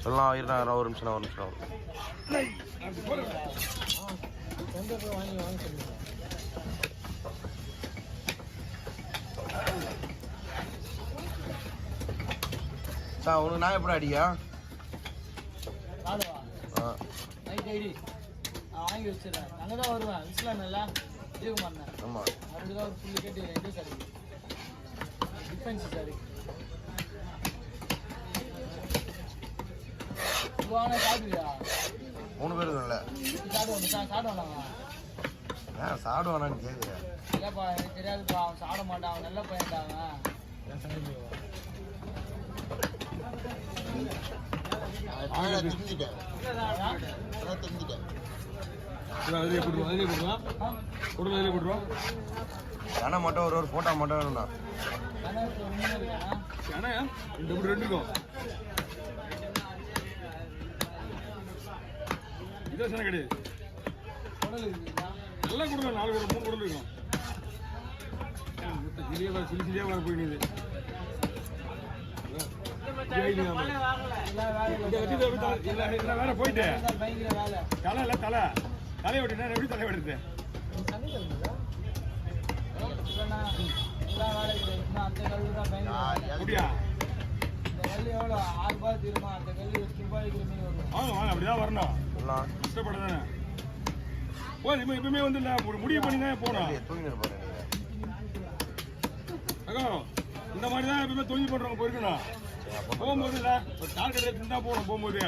சொல்லலாம் இருண்ணா ஒரு நிமிஷம் சார் உனக்கு நான் எப்படி அடியா வாங்கி வச்சிடறேன். அங்கே தான் வருவேன். விஸ்லாம் நல்லா ஜெயக்குமார். ஆமாம், அதுக்கு தான் ஒரு புள்ளி கேட்டு இது சார் டிஃபென்ஸ் சார் சாப்பிடுவியா? 3 பேர் இல்லை சாப்பிடுவாங்க. சாப்பிடுவானான்னு கேட்குறேன். இல்லைப்பா எனக்கு தெரியாதுப்பா. அவன் சாப்பிட மாட்டான். அவன் நல்ல பையன்டாங்க. கணை மட்டும் ஒரு போட்டோ மட்டும் வேணும்ண்ணா. கிடையாது நல்லா கொடுங்க. 4 குடல் 3 குடல் இருக்கும். சிலியா வர போயிடுது. வேற போயிட்டு தலை இல்ல தலையை விட்டு எப்படி தலை விடுறது? அப்படியா? அப்படிதான் வரணும். கஷ்டப்படாதானே எப்பவுமே வந்து முடிவு பண்ணி தான் போனோம். இந்த மாதிரி தான் எப்பவுமே தொழில் பண்றவங்க போயிருக்கணும். போகும்போது இல்ல ஒரு கால் கடையில தான் போகணும். போகும்போது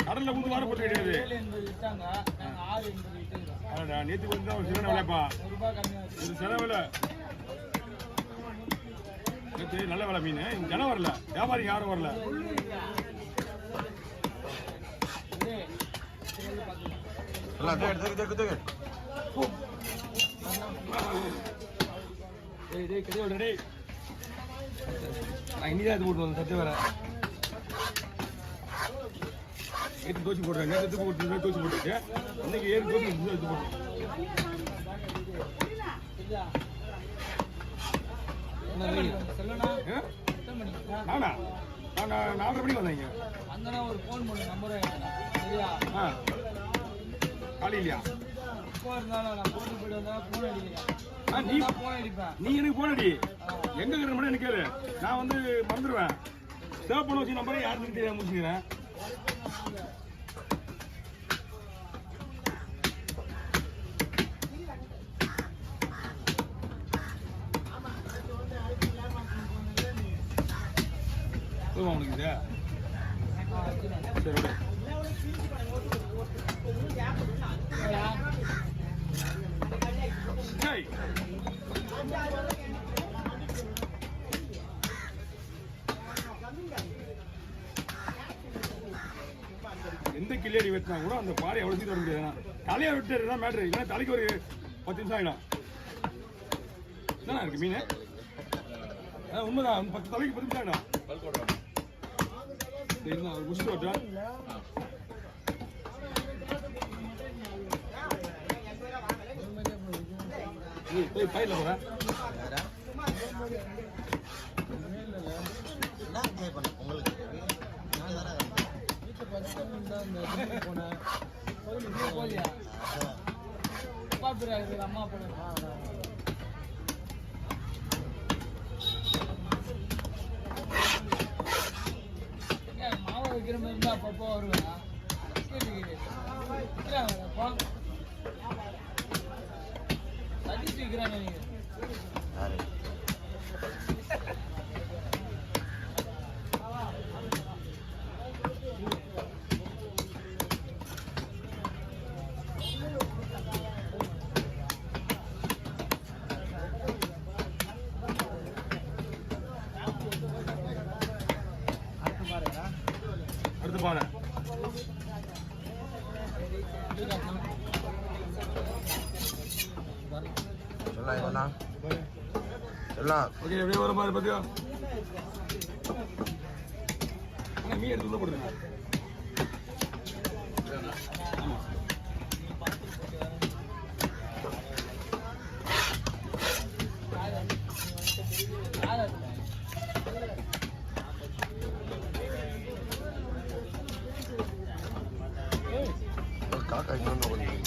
கடல்ல வந்து வார போட்டு கிடையாது. நேற்று வந்து தான் ஒரு சிறன விலைப்பா. இது செலவுல நேற்று நல்ல விலை மீன். ஜனம் வரல, வியாபாரி யாரும் வரல. இனிதான் இது போட்டு சத்து வர நேற்று தோச்சி போடுறேன். நேற்று போட்டு தோச்சி போட்டுருக்கு. இன்னைக்கு ஏறி தோச்சி எடுத்து போட்டு நானா நான் 4:30 மணிக்கு வந்தேங்க. ஒரு ஃபோன் பண்ணு நம்பர் சரியா? காலையிலையா? இருந்தாலும் நான் போட்டு போயிட்டு வந்தா ஃபோன் அடிக்கிறேன். நீ எனக்கு போன் அடி. எங்க இருக்கிற மட்டும் எனக்கு கேளு. நான் வந்து மறந்துடுவேன். சேவ் பண்ண வச்சு நம்பரை யாருன்னு தெரியாம முடிச்சுக்கிறேன். உனக்கு இது சரி எந்த கிளியடி வெட்டினா கூட அந்த பாறை எவ்வளோ சீக்கிரம் வர முடியாது. தலையை விட்டு தான் மேட்ரு. இல்லைன்னா தலைக்கு ஒரு 10 நிமிஷம் ஆகிடும். என்னண்ணா இருக்கு மீன்? உண்மைதான். 10 தலைக்கு 10 நிமிஷம் ஆகிடும். அவர் முடிச்சுட்டு வரட்டா? போய் பயிரில் போகிறேன். அம்மா மாவை வைக்கிற மாதிரி இருந்தா அப்பப்போ வருவேன். சதீஷ் வைக்கிறாங்க நீங்க. அடுத்து பாரு. ஓகே எப்படி வர மாதிரி பார்த்தியா? மீன் எடுத்து உள்ள போடுங்க. காக்கா இங்கே வந்து கொஞ்சம்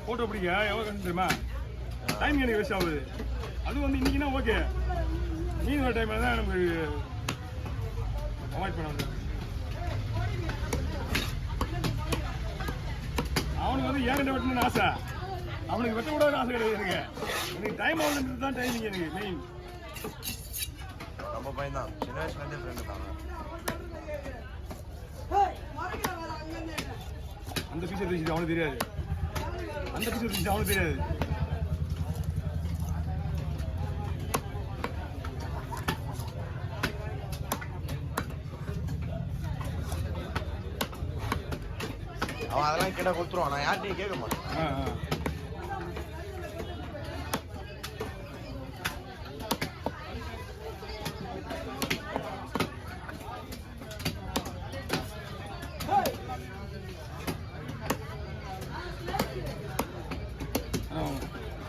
போட்டோ பிடிக்க எவ்வளோ கஷ்டம் தெரியுமா? டைம் எனக்கு வேஸ்ட் ஆகுது. அது வந்து இன்னைக்குன்னா ஓகே, மீன் வர டைமில் தான் நமக்கு அவாய்ட் பண்ண முடியும். அவனுக்கு வந்து ஏகண்ட வெட்டணும்னு ஆசை, அவனுக்கு வெட்டக்கூடாதுன்னு ஆசை கிடையாது எனக்கு. எனக்கு டைம் ஆகுதுன்றது தான் டைமிங் எனக்கு மெயின். நம்ம பையன் தான், சின்ன வயசுலேருந்தே ஃப்ரெண்டு தான். அந்த பீஸை தெரிஞ்சது அவனுக்கு தெரியாது, அந்த பீஸை தெரிஞ்சது அவனுக்கு தெரியாது. அவன் அதெல்லாம் கேட்டால் கொடுத்துருவான், நான் யார்கிட்டையும் கேட்க மாட்டேன்.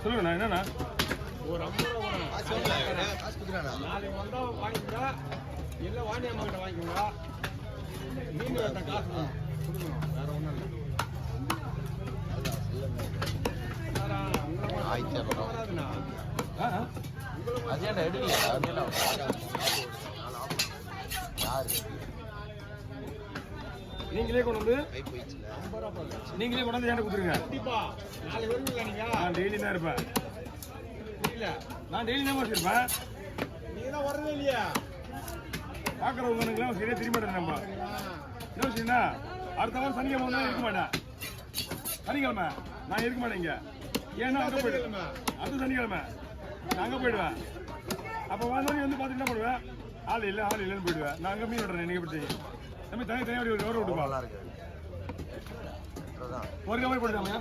சொல்லுங்கண்ணா, என்னண்ணா? ஒரு 50 ரூபா காசு கொடுக்குறாண்ணா. நாளைக்கு வந்தால் வாங்கிக்கா, இல்லை வாணி அம்மா கிட்ட வாங்கிக்கோங்க. மீன் வெட்ட காசு கொடுக்கணும், வேற ஒன்றும் இல்லை. வராதுண்ணா. அதேண்டா எடுக்கலையா? அதெல்லாம் யாரு நீங்களே கொண்டு வந்து, 50 ரூபா போதும். நீங்களே கொண்டு வந்து ஏன்ட்ட கொடுத்துருங்க. கண்டிப்பா நாளைக்கு வருவீங்களா நீங்க? நான் டெய்லி தான் இருப்பேன். இல்லை நான் டெய்லி தான் வச்சிருப்பேன். நீங்க தான் வரவே இல்லையா? பார்க்குறவங்களுக்குலாம் சரியாக தெரிய மாட்டேன். நம்ம என்ன விஷயம்னா, அடுத்த வாரம் சனிக்கிழமை வந்து இருக்க மாட்டேன். சனிக்கிழமை நான் இருக்க மாட்டேன் இங்கே. ஏன்னா அங்கே போயிடுவேன். அடுத்த சனிக்கிழமை நான் அங்கே போயிடுவேன். அப்போ வந்தோடனே வந்து பார்த்துட்டு என்ன பண்ணுவேன், ஆள் இல்லைன்னு போயிடுவேன். நான் அங்கே மீன் விடுறேன். எனக்கு எப்படி தெரியும்? நம்ம தனியாக ஒரு கவரை விட்டுப்பா. நல்லா இருக்கு. ஒரு கவரை போட்டுக்காமையா?